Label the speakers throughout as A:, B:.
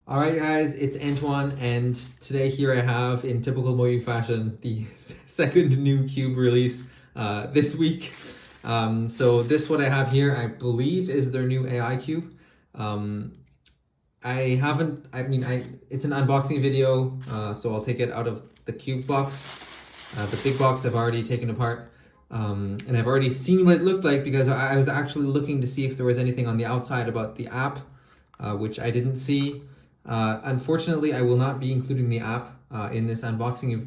A: All right, guys, it's Antoine, and today here I have, in typical MoYu fashion, the second new cube release this week. So this what I have here, I believe, is their new AI cube. It's an unboxing video, so I'll take it out of the cube box. The big box I've already taken apart, and I've already seen what it looked like because I was actually looking to see if there was anything on the outside about the app, which I didn't see. Unfortunately, I will not be including the app in this unboxing in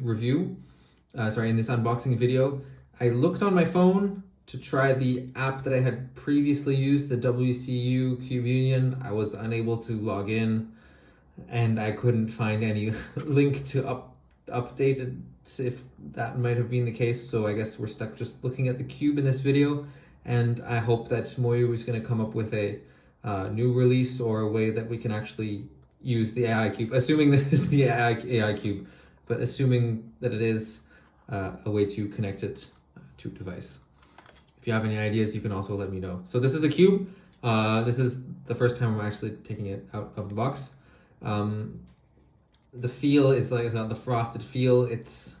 A: this unboxing video. I looked on my phone to try the app that I had previously used, the WCU Cube Union. I was unable to log in, and I couldn't find any link to update it if that might have been the case. So I guess we're stuck just looking at the cube in this video, and I hope that MoYu is going to come up with a new release or a way that we can actually use the AI cube, assuming that it's the AI cube, but assuming that it is a way to connect it to a device. If you have any ideas, you can also let me know. So this is the cube. This is the first time I'm actually taking it out of the box. The feel is like, it's got the frosted feel. It's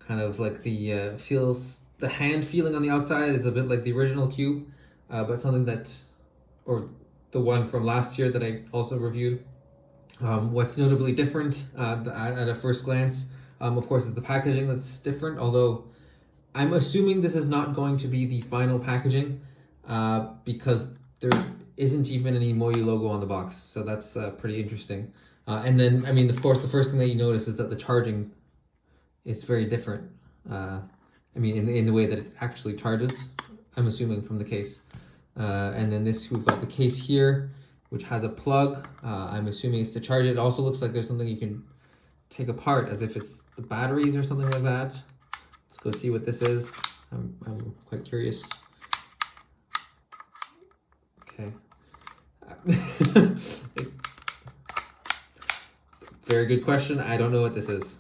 A: kind of like the hand feeling on the outside is a bit like the original cube, but something that, or the one from last year that I also reviewed. What's notably different at a first glance, of course, is the packaging that's different, although I'm assuming this is not going to be the final packaging because there isn't even any MoYu logo on the box, so that's pretty interesting. And then, I mean, of course, the first thing that you notice is that the charging is very different. In the way that it actually charges, I'm assuming from the case. And then we've got the case here, which has a plug. I'm assuming it's to charge it. It also looks like there's something you can take apart as if it's the batteries or something like that. Let's go see what this is. I'm quite curious. Okay. Very good question. I don't know what this is.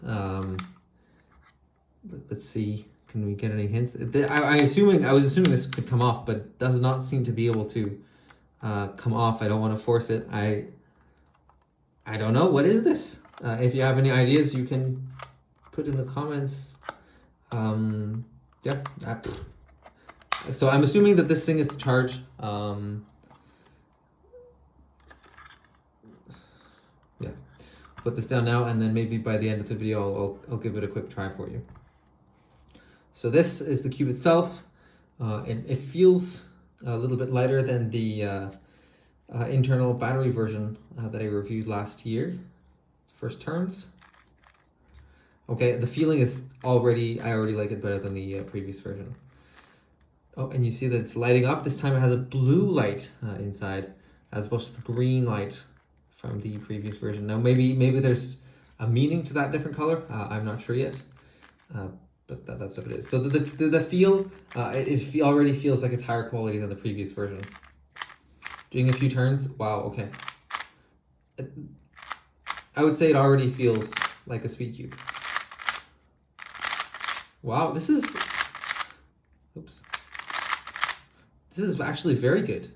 A: Let's see. Can we get any hints? I was assuming this could come off, but does not seem to be able to come off. I don't want to force it. I don't know. What is this? If you have any ideas, you can put in the comments. So I'm assuming that this thing is to charge. Put this down now, and then maybe by the end of the video, I'll give it a quick try for you. So this is the cube itself. It feels a little bit lighter than the internal battery version that I reviewed last year. First turns. Okay, the feeling is I already like it better than the previous version. Oh, and you see that it's lighting up. This time it has a blue light inside as opposed to the green light from the previous version. Now maybe there's a meaning to that different color. I'm not sure yet. But that's what it is. So the feel, it already feels like it's higher quality than the previous version. Doing a few turns, wow, okay. I would say it already feels like a speed cube. Wow, this is actually very good.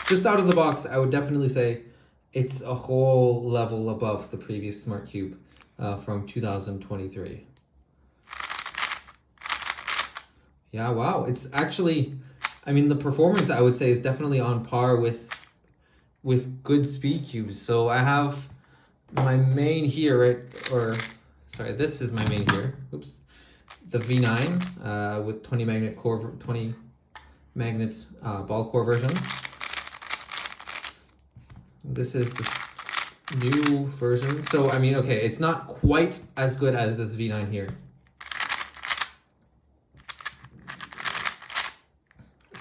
A: Just out of the box, I would definitely say it's a whole level above the previous Smart Cube from 2023. Yeah, wow. It's actually, the performance, I would say, is definitely on par with good speed cubes. So I have my main here, right? This is my main here. Oops. The V9 with 20 magnet ball core version. This is the new version. So, okay, it's not quite as good as this V9 here.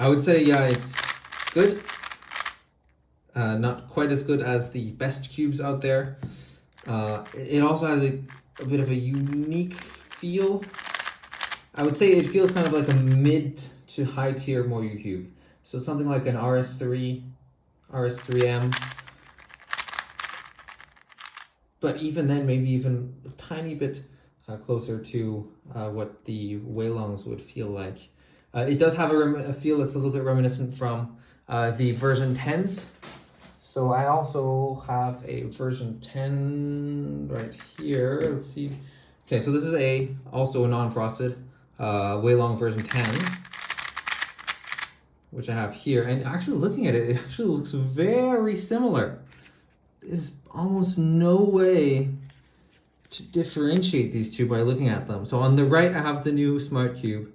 A: I would say, yeah, it's good. Not quite as good as the best cubes out there. It also has a bit of a unique feel. I would say it feels kind of like a mid to high tier MoYu cube. So something like an RS3M. But even then, maybe even a tiny bit closer to what the Weilongs would feel like. It does have a feel that's a little bit reminiscent from the version 10s. So I also have a version 10 right here. Let's see. Okay, so this is also a non-frosted Weilong version 10, which I have here. And actually looking at it, it actually looks very similar. There's almost no way to differentiate these two by looking at them. So on the right, I have the new Smart Cube.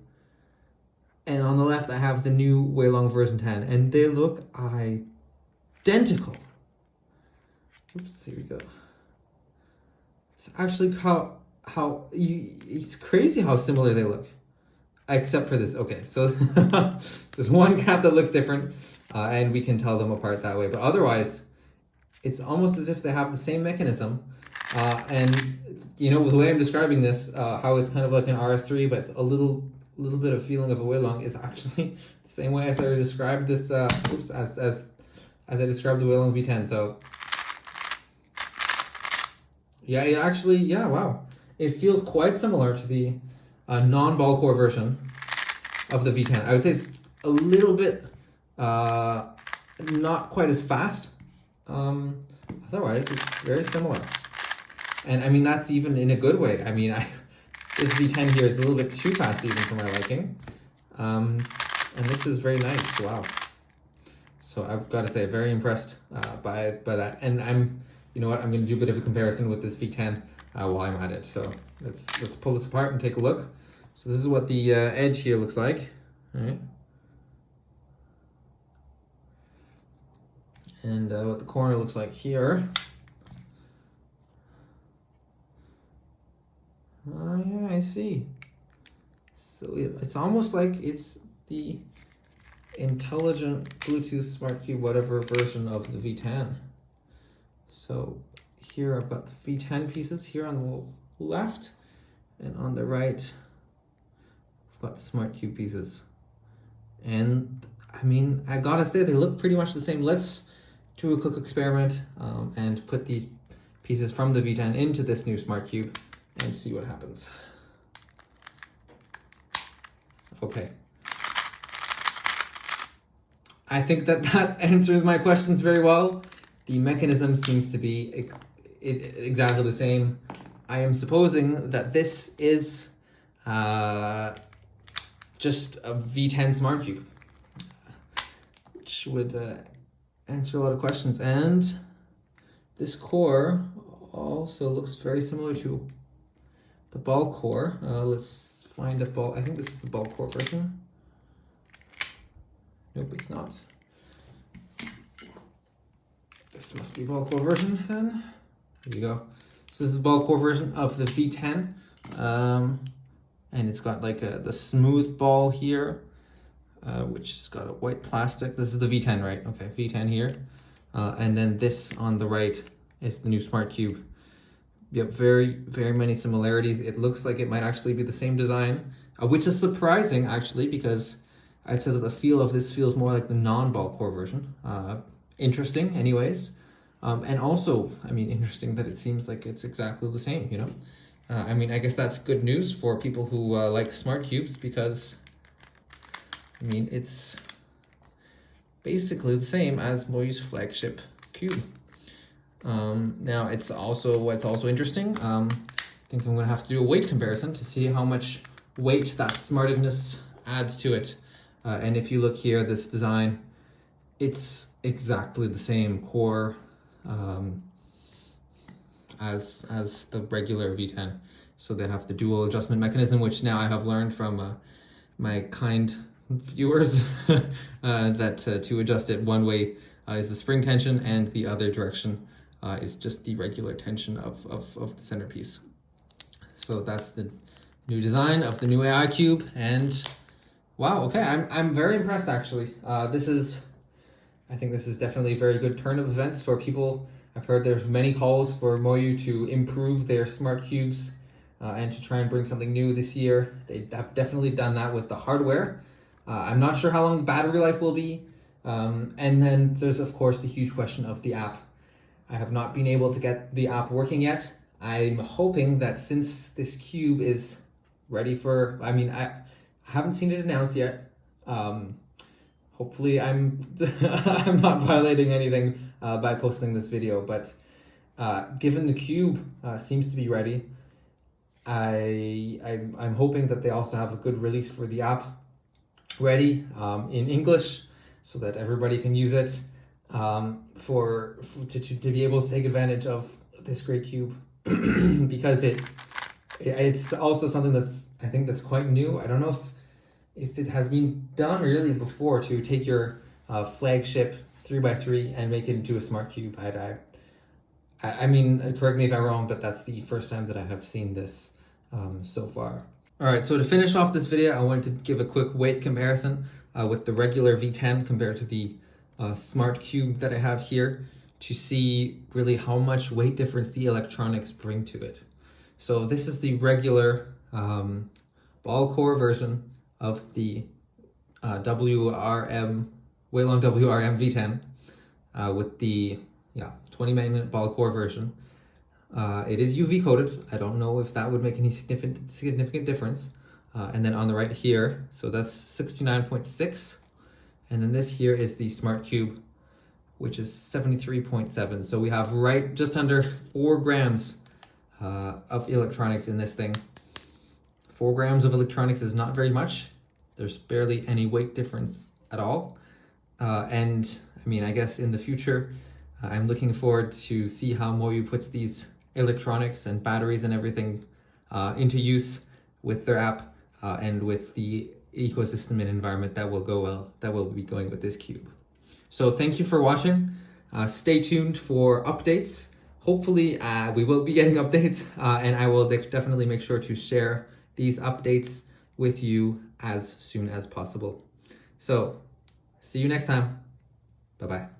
A: And on the left, I have the new Weilong version 10. And they look identical. Oops, here we go. It's actually it's crazy how similar they look. Except for this. Okay, so there's one cap that looks different, and we can tell them apart that way. But otherwise, it's almost as if they have the same mechanism. And you know, the way I'm describing this, how it's kind of like an RS3, but it's a little bit of feeling of a Weilong, is actually the same way as I described this. As I described the Weilong V10. So yeah, it actually, wow, it feels quite similar to the non-ball core version of the V10. I would say it's a little bit not quite as fast. Otherwise, it's very similar. And I mean, that's even in a good way. I mean, this V10 here is a little bit too fast even for my liking. And this is very nice, wow. So I've got to say, very impressed by that. And you know what, I'm going to do a bit of a comparison with this V10 while I'm at it. So let's pull this apart and take a look. So this is what the edge here looks like. All right. And what the corner looks like here. Oh yeah, I see. So it's almost like it's the intelligent Bluetooth Smart Cube, whatever version of the V10. So here I've got the V10 pieces here on the left, and on the right, I've got the Smart Cube pieces. And I mean, I gotta say, they look pretty much the same. Let's do a quick experiment and put these pieces from the V10 into this new Smart Cube and see what happens. Okay. I think that answers my questions very well. The mechanism seems to be exactly the same. I am supposing that this is just a V10 Smart Cube, which would answer a lot of questions. And this core also looks very similar to the ball core. Let's find a ball. I think this is the ball core version. Nope, it's not. This must be ball core version then. There you go. So this is the ball core version of the V10. And it's got like the smooth ball here, which has got a white plastic. This is the V10, right? Okay, V10 here. And then this on the right is the new Smart Cube. Yep, very, very many similarities. It looks like it might actually be the same design, which is surprising actually, because I'd say that the feel of this feels more like the non-ball core version. Interesting anyways. And also, I mean, interesting that it seems like it's exactly the same, you know? I mean, I guess that's good news for people who like Smart Cubes, because, I mean, it's basically the same as MoYu's flagship cube. Now, what's also interesting, I think I'm gonna have to do a weight comparison to see how much weight that smartedness adds to it. And if you look here, this design, it's exactly the same core as the regular V10. So they have the dual adjustment mechanism, which now I have learned from my kind viewers that to adjust it, one way is the spring tension, and the other direction is just the regular tension of the centerpiece. So that's the new design of the new AI Cube, and wow, okay, I'm very impressed actually. I think this is definitely a very good turn of events for people. I've heard there's many calls for MoYu to improve their Smart Cubes and to try and bring something new this year. They have definitely done that with the hardware. I'm not sure how long the battery life will be. And then there's of course the huge question of the app. I have not been able to get the app working yet. I'm hoping that since this cube is ready for, I mean, I haven't seen it announced yet. hopefully I'm I'm not violating anything by posting this video, but given the cube seems to be ready, I'm hoping that they also have a good release for the app ready in English so that everybody can use it to be able to take advantage of this great cube because it's also something I think that's quite new. I don't know if it has been done really before to take your flagship 3x3 and make it into a smart cube. I mean, correct me if I'm wrong, but that's the first time that I have seen this so far. All right, so to finish off this video, I wanted to give a quick weight comparison with the regular V10 compared to the smart cube that I have here to see really how much weight difference the electronics bring to it. So this is the regular ball core version of the WRM, Weilong WRM V10 with the 20 magnet ball core version. It is UV coated. I don't know if that would make any significant difference. And then on the right here, so that's 69.6. And then this here is the Smart Cube, which is 73.7. So we have just under 4 grams of electronics in this thing. 4 grams of electronics is not very much. There's barely any weight difference at all. And I mean, I guess in the future, I'm looking forward to see how MoYu puts these electronics and batteries and everything into use with their app and with the ecosystem and environment that will be going with this cube. So thank you for watching. Stay tuned for updates. Hopefully we will be getting updates and I will definitely make sure to share these updates with you as soon as possible. So see you next time. Bye-bye.